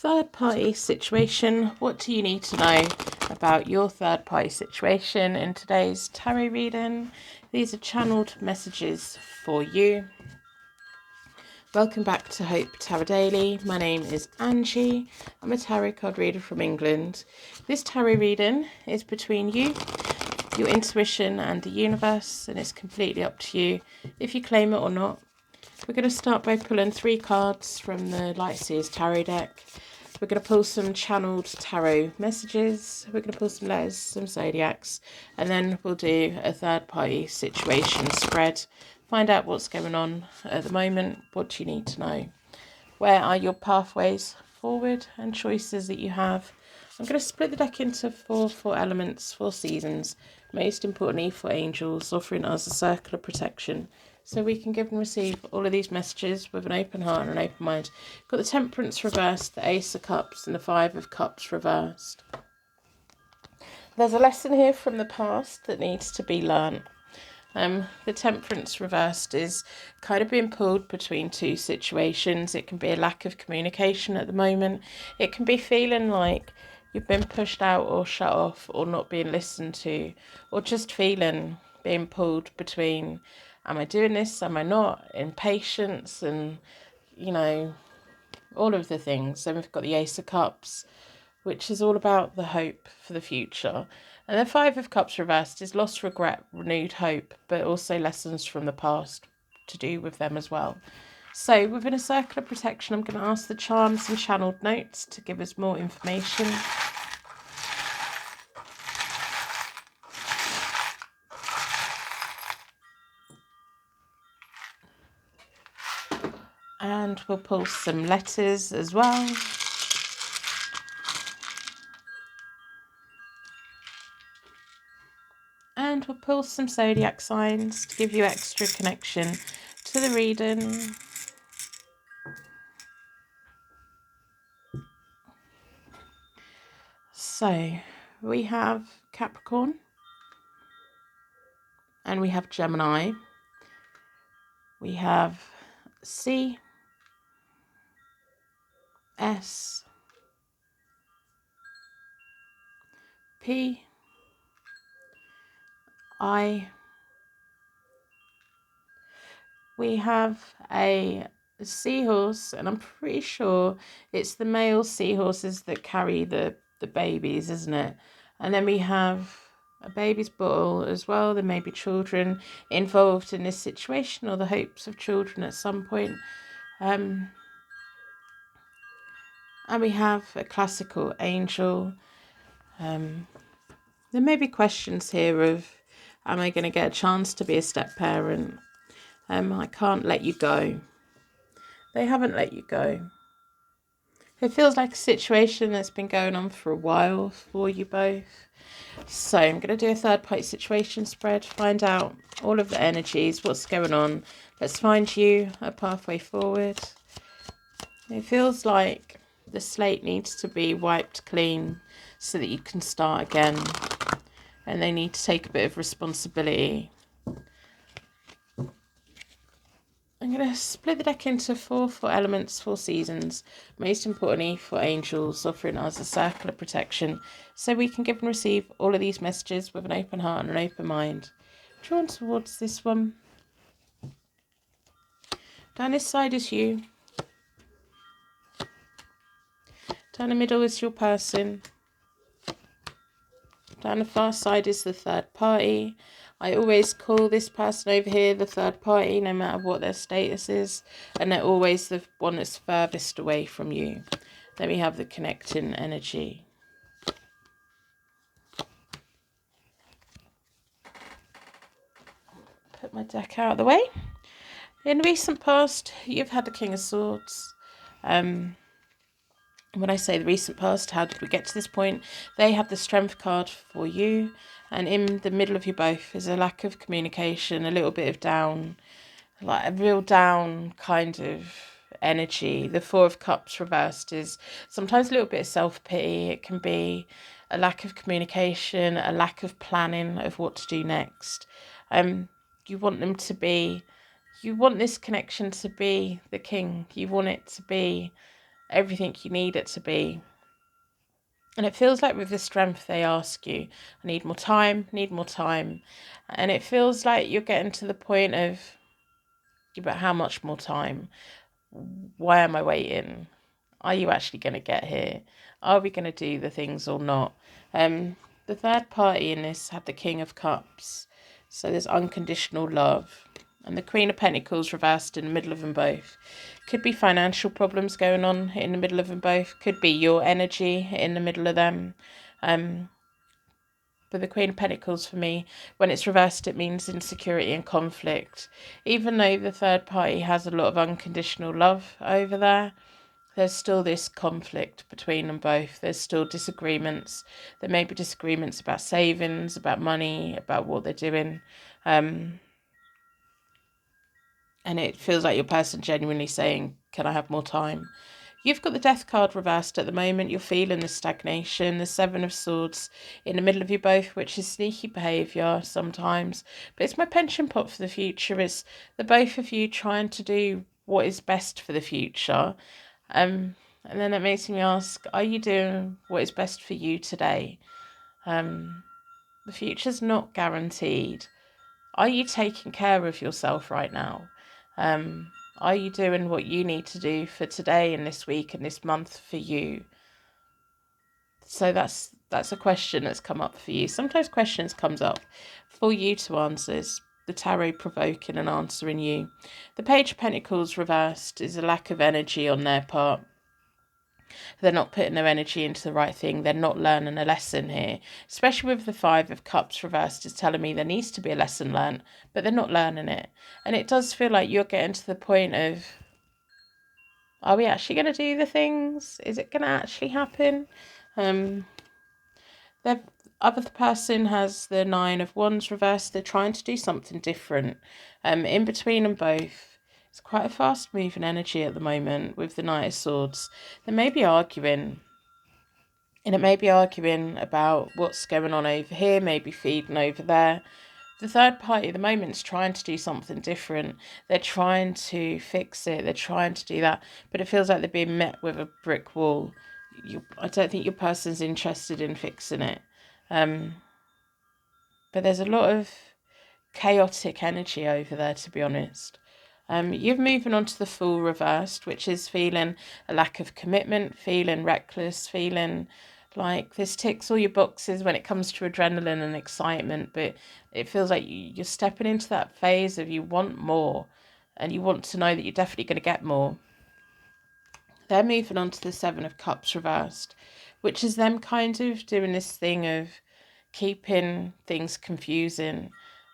Third party situation. What do you need to know about your third party situation in today's tarot reading? These are channeled messages for you. Welcome back to Hope Tarot Daily. My name is Angie. I'm a tarot card reader from England. This tarot reading is between you, your intuition and the universe, and it's completely up to you if you claim it or not. We're going to start by pulling 3 cards from the Light Seers Tarot deck. We're going to pull some channeled tarot messages. We're going to pull some letters, some zodiacs, and then we'll do a third party situation spread. Find out what's going on at the moment. What do you need to know? Where are your pathways forward and choices that you have? I'm going to split the deck into four elements, 4 seasons. Most importantly, for angels, offering us a circle of protection, so we can give and receive all of these messages with an open heart and an open mind. Got the Temperance reversed, the Ace of Cups, and the 5 of Cups reversed. There's a lesson here from the past that needs to be learnt. The Temperance reversed is kind of being pulled between 2 situations. It can be a lack of communication at the moment. It can be feeling like you've been pushed out or shut off or not being listened to, or just feeling being pulled between, am I doing this, am I not, impatience and, all of the things. Then we've got the Ace of Cups, which is all about the hope for the future. And the 5 of Cups reversed is lost regret, renewed hope, but also lessons from the past to do with them as well. So within a circle of protection, I'm going to ask the charms and channeled notes to give us more information. And we'll pull some letters as well. And we'll pull some zodiac signs to give you extra connection to the reading. So we have Capricorn and we have Gemini. We have C, S, P, I. We have a seahorse, and I'm pretty sure it's the male seahorses that carry the babies, isn't it? And then we have a baby's bottle as well. There may be children involved in this situation, or the hopes of children at some point. And we have a classical angel. There may be questions here of, am I going to get a chance to be a step parent? I can't let you go. They haven't let you go. It feels like a situation that's been going on for a while for you both. So I'm going to do a third party situation spread, find out all of the energies, what's going on. Let's find you a pathway forward. It feels like the slate needs to be wiped clean so that you can start again. And they need to take a bit of responsibility. I'm going to split the deck into four elements, 4 seasons. Most importantly, for angels, offering us a circle of protection, so we can give and receive all of these messages with an open heart and an open mind. Drawn towards this one. Down this side is you. Down the middle is your person. Down the far side is the third party. I always call this person over here the third party, no matter what their status is. And they're always the one that's furthest away from you. Then we have the connecting energy. Put my deck out of the way. In recent past, you've had the King of Swords. When I say the recent past, how did we get to this point? They have the Strength card for you. And in the middle of you both is a lack of communication, a little bit of down, like a real down kind of energy. The 4 of Cups reversed is sometimes a little bit of self-pity. It can be a lack of communication, a lack of planning of what to do next. You want this connection to be the king. You want it to be everything you need it to be. And it feels like with the strength they ask you, I need more time, need more time. And it feels like you're getting to the point of, but how much more time? Why am I waiting? Are you actually going to get here? Are we going to do the things or not? The third party in this had the King of Cups. So there's unconditional love. And the Queen of Pentacles reversed in the middle of them both. Could be financial problems going on in the middle of them both. Could be your energy in the middle of them. But the Queen of Pentacles for me, when it's reversed, it means insecurity and conflict. Even though the third party has a lot of unconditional love over there, there's still this conflict between them both. There's still disagreements. There may be disagreements about savings, about money, about what they're doing. And it feels like your person genuinely saying, can I have more time? You've got the Death card reversed at the moment. You're feeling the stagnation, the Seven of Swords in the middle of you both, which is sneaky behaviour sometimes. But it's my pension pot for the future. It's the both of you trying to do what is best for the future. And then it makes me ask, are you doing what is best for you today? The future's not guaranteed. Are you taking care of yourself right now? Are you doing what you need to do for today and this week and this month for you? So that's a question that's come up for you. Sometimes questions comes up for you to answer. It's the tarot provoking and answering you. The Page of Pentacles reversed is a lack of energy on their part. They're not putting their energy into the right thing. They're not learning a lesson here. Especially with the Five of Cups reversed is telling me there needs to be a lesson learned, but they're not learning it. And it does feel like you're getting to the point of, are we actually going to do the things? Is it going to actually happen? The other person has the Nine of Wands reversed. They're trying to do something different. In between them both, it's quite a fast moving energy at the moment with the Knight of Swords. They may be arguing. And it may be arguing about what's going on over here, maybe feeding over there. The third party at the moment is trying to do something different. They're trying to fix it. They're trying to do that. But it feels like they're being met with a brick wall. I don't think your person's interested in fixing it. But there's a lot of chaotic energy over there, to be honest. You're moving on to the Fool reversed, which is feeling a lack of commitment, feeling reckless, feeling like this ticks all your boxes when it comes to adrenaline and excitement, but it feels like you're stepping into that phase of you want more and you want to know that you're definitely going to get more. They're moving on to the Seven of Cups reversed, which is them kind of doing this thing of keeping things confusing.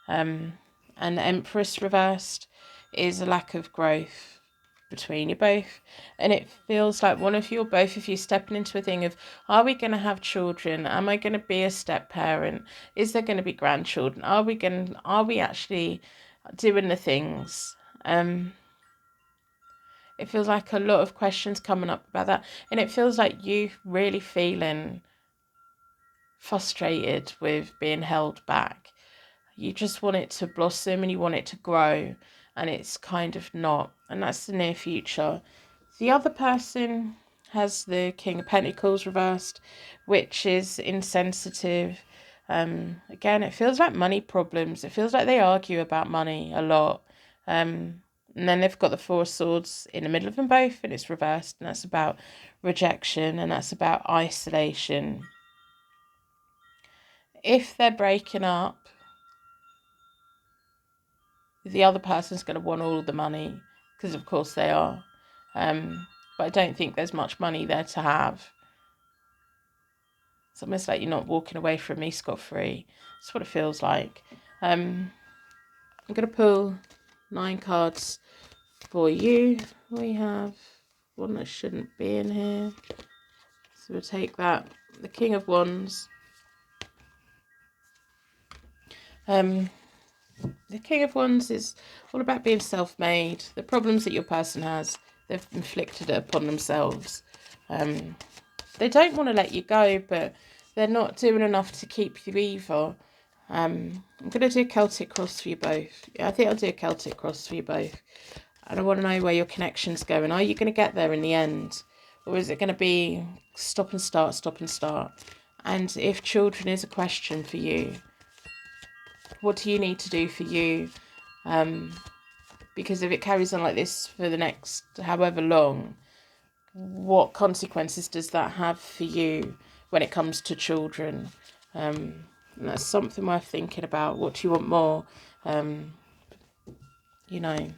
And the Empress reversed is a lack of growth between you both, and it feels like one of you or both of you stepping into a thing of, are we going to have children? Am I going to be a step parent? Is there going to be grandchildren? Are we actually doing the things? It feels like a lot of questions coming up about that, and it feels like you really feeling frustrated with being held back. You just want it to blossom and you want it to grow, and it's kind of not. And that's the near future. The other person has the King of Pentacles reversed, which is insensitive. Again, it feels like money problems. It feels like they argue about money a lot. And then they've got the Four of Swords in the middle of them both, and it's reversed. And that's about rejection, and that's about isolation. If they're breaking up, the other person's going to want all the money, because of course they are. But I don't think there's much money there to have. It's almost like you're not walking away from me scot-free. That's what it feels like. I'm going to pull 9 cards for you. We have one that shouldn't be in here. So we'll take that. The King of Wands. The King of Wands is all about being self-made. The problems that your person has, they've inflicted it upon themselves. They don't want to let you go, but they're not doing enough to keep you either. I'm going to do a Celtic cross for you both. Yeah, I think I'll do a Celtic cross for you both. And I want to know where your connection's going. Are you going to get there in the end? Or is it going to be stop and start, stop and start? And if children is a question for you, what do you need to do for you? Because if it carries on like this for the next however long, what consequences does that have for you when it comes to children? And that's something worth thinking about. What do you want more? You know.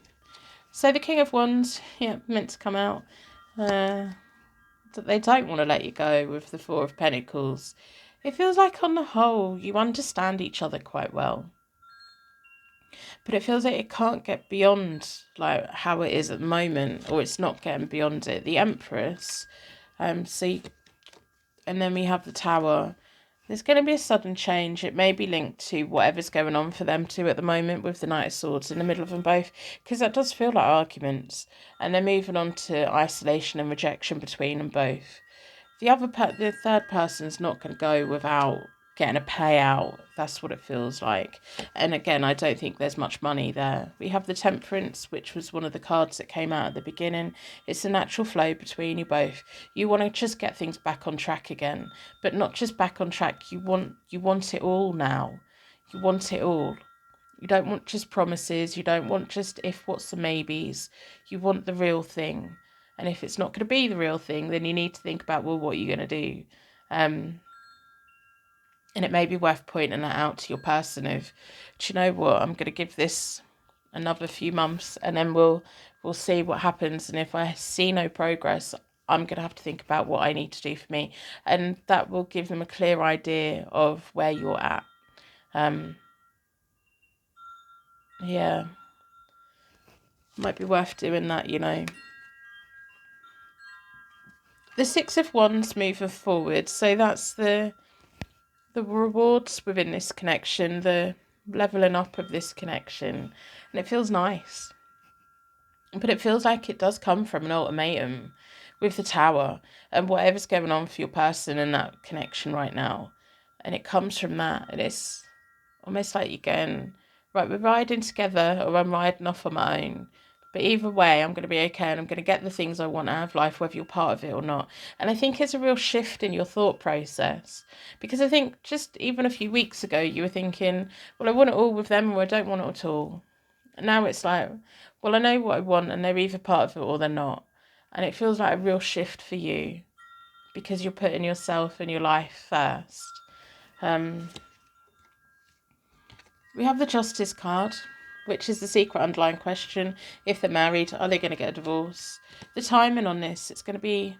So the King of Wands, meant to come out. They don't want to let you go with the Four of Pentacles. It feels like on the whole you understand each other quite well. But it feels like it can't get beyond like how it is at the moment, or it's not getting beyond it. The Empress, and then we have the Tower. There's going to be a sudden change. It may be linked to whatever's going on for them two at the moment with the Knight of Swords in the middle of them both, because that does feel like arguments, and they're moving on to isolation and rejection between them both. The third person's not going to go without getting a payout. That's what it feels like. And again, I don't think there's much money there. We have the Temperance, which was one of the cards that came out at the beginning. It's a natural flow between you both. You want to just get things back on track again, but not just back on track. You want it all now. You want it all. You don't want just promises. You don't want just if, what's, the maybes. You want the real thing. And if it's not going to be the real thing, then you need to think about, well, what are you going to do? And it may be worth pointing that out to your person of, do you know what, I'm going to give this another few months and then we'll see what happens. And if I see no progress, I'm going to have to think about what I need to do for me. And that will give them a clear idea of where you're at. Yeah. Might be worth doing that, you know. The Six of Wands moving forward. So that's the rewards within this connection, the leveling up of this connection. And it feels nice. But it feels like it does come from an ultimatum with the Tower and whatever's going on for your person in that connection right now. And it comes from that. And it's almost like you're going, right, we're riding together or I'm riding off on my own. But either way, I'm going to be okay and I'm going to get the things I want out of life, whether you're part of it or not. And I think it's a real shift in your thought process. Because I think just even a few weeks ago, you were thinking, well, I want it all with them or I don't want it at all. And now it's like, well, I know what I want and they're either part of it or they're not. And it feels like a real shift for you because you're putting yourself and your life first. We have the Justice card, which is the secret underlying question. If they're married, are they going to get a divorce? The timing on this, it's going to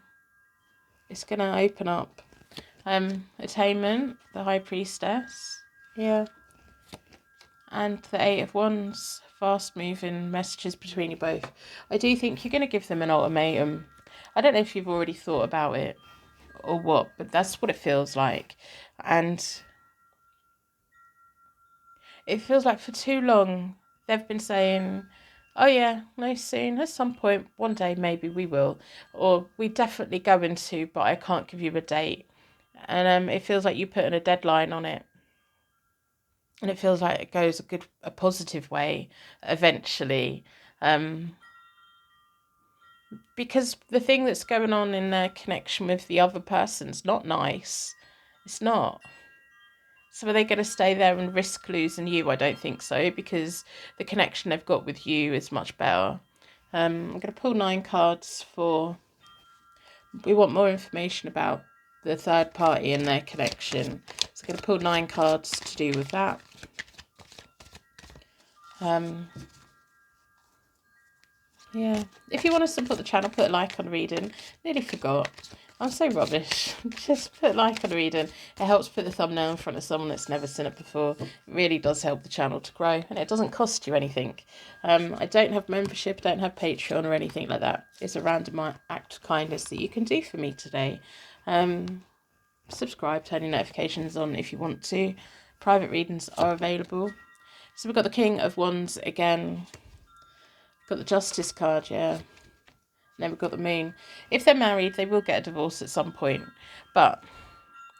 open up. Attainment, the High Priestess. Yeah. And the Eight of Wands, fast moving messages between you both. I do think you're going to give them an ultimatum. I don't know if you've already thought about it or what, but that's what it feels like. And it feels like for too long they've been saying, oh yeah, no, soon, at some point, one day maybe we will, or we definitely going to, but I can't give you a date. And it feels like you're putting a deadline on it. And it feels like it goes a positive way eventually. Because the thing that's going on in their connection with the other person's not nice. It's not. So are they going to stay there and risk losing you? I don't think so, because the connection they've got with you is much better. I'm going to pull 9 cards for... We want more information about the third party and their connection. So I'm going to pull 9 cards to do with that. Yeah. If you want to support the channel, put a like on the reading. Nearly forgot. I'm so rubbish. Just put a like on the reading. It helps put the thumbnail in front of someone that's never seen it before. It really does help the channel to grow. And it doesn't cost you anything. I don't have membership, don't have Patreon or anything like that. It's a random act of kindness that you can do for me today. Subscribe, turn your notifications on if you want to. Private readings are available. So we've got the King of Wands again. Got the Justice card, yeah. And then we've got the Moon. If they're married, they will get a divorce at some point. But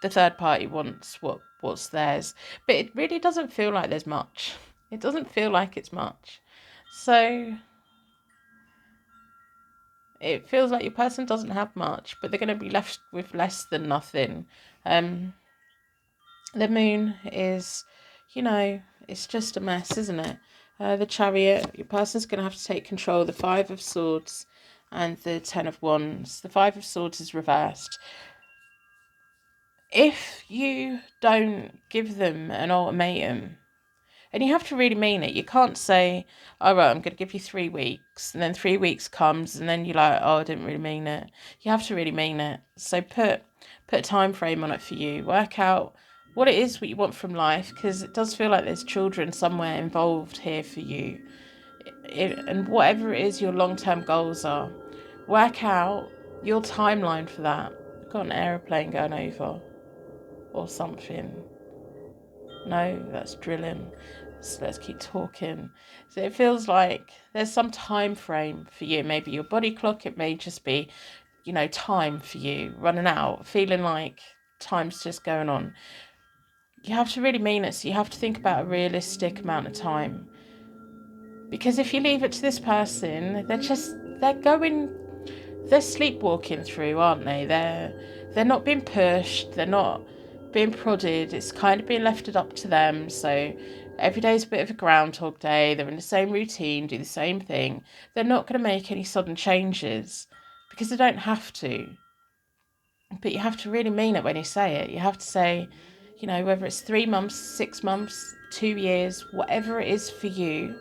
the third party wants what's theirs. But it really doesn't feel like there's much. It doesn't feel like it's much. So it feels like your person doesn't have much, but they're going to be left with less than nothing. The moon is, it's just a mess, isn't it? The Chariot, your person's going to have to take control. The Five of Swords and the Ten of Wands. The Five of Swords is reversed. If you don't give them an ultimatum, and you have to really mean it. You can't say, all right, I'm going to give you 3 weeks. And then 3 weeks comes and then you're like, oh, I didn't really mean it. You have to really mean it. So put a time frame on it for you. Work out what it is, what you want from life. Because it does feel like there's children somewhere involved here for you. And whatever it is your long-term goals are, work out your timeline for that. I've got an aeroplane going over or something. No, that's drilling. So let's keep talking. So it feels like there's some time frame for you. Maybe your body clock, it may just be, time for you running out, feeling like time's just going on. You have to really mean it. So you have to think about a realistic amount of time. Because if you leave it to this person, they're sleepwalking through, aren't they? They're not being pushed, they're not being prodded, it's kind of being left up to them. So every day's a bit of a groundhog day, they're in the same routine, do the same thing. They're not going to make any sudden changes because they don't have to. But you have to really mean it when you say it. You have to say, whether it's 3 months, 6 months, 2 years, whatever it is for you.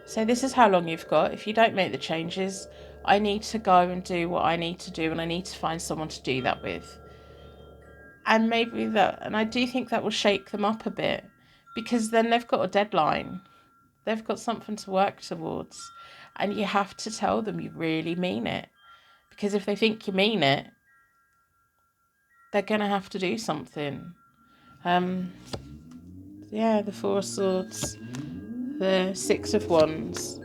So this is how long you've got. If you don't make the changes, I need to go and do what I need to do, and I need to find someone to do that with. And I do think that will shake them up a bit, because then they've got a deadline. They've got something to work towards. And you have to tell them you really mean it. Because if they think you mean it, they're going to have to do something. The Four of Swords, the Six of Wands,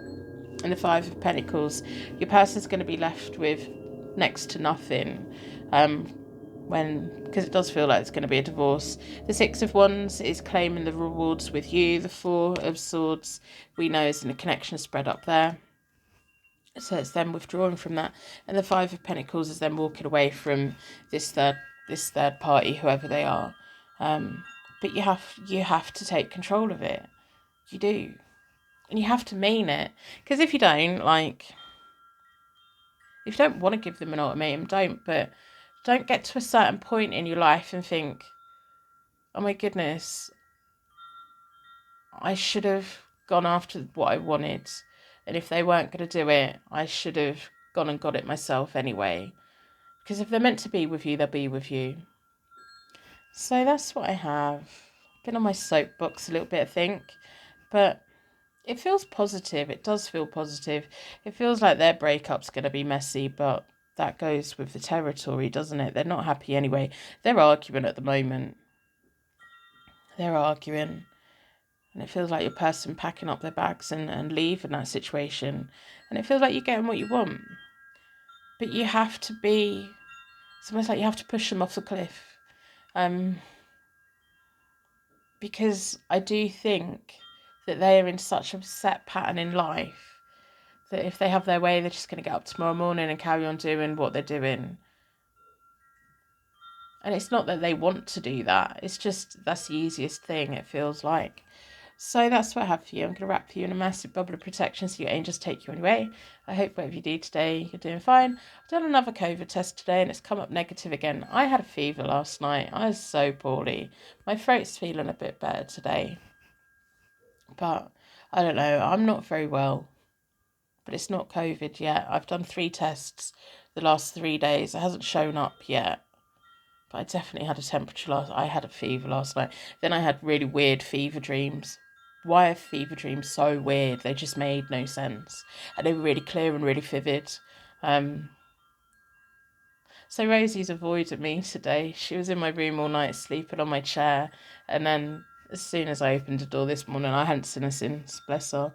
and the Five of Pentacles. Your person's going to be left with next to nothing, because it does feel like it's going to be a divorce. The Six of Wands is claiming the rewards with you. The Four of Swords, we know, is in a connection spread up there. So it's them withdrawing from that. And the Five of Pentacles is them walking away from this third party, whoever they are. But you have to take control of it. You do. And you have to mean it. Because if you don't, if you don't want to give them an ultimatum, don't. But don't get to a certain point in your life and think, oh my goodness, I should have gone after what I wanted. And if they weren't going to do it, I should have gone and got it myself anyway. Because if they're meant to be with you, they'll be with you. So that's what I have. Been on my soapbox a little bit, I think. But it feels positive. It does feel positive. It feels like their breakup's going to be messy, but that goes with the territory, doesn't it? They're not happy anyway. They're arguing at the moment. They're arguing. And it feels like your person packing up their bags and leaving that situation. And it feels like you're getting what you want. But you have to be... It's almost like you have to push them off the cliff. Because I do think that they are in such a set pattern in life that if they have their way, they're just going to get up tomorrow morning and carry on doing what they're doing. And it's not that they want to do that. It's just that's the easiest thing, it feels like. So that's what I have for you. I'm going to wrap you in a massive bubble of protection so your angels take you on your way. I hope whatever you do today, you're doing fine. I've done another COVID test today and it's come up negative again. I had a fever last night. I was so poorly. My throat's feeling a bit better today. But I don't know. I'm not very well. But it's not COVID yet. I've done 3 tests the last 3 days. It hasn't shown up yet. But I definitely had a temperature I had a fever last night. Then I had really weird fever dreams. Why are fever dreams so weird? They just made no sense. And they were really clear and really vivid. So Rosie's avoided me today. She was in my room all night sleeping on my chair. And then as soon as I opened the door this morning, I hadn't seen her since, bless her.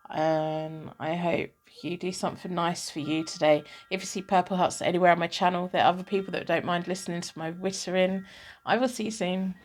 And I hope you do something nice for you today. If you see purple hearts anywhere on my channel, there are other people that don't mind listening to my whittering. I will see you soon.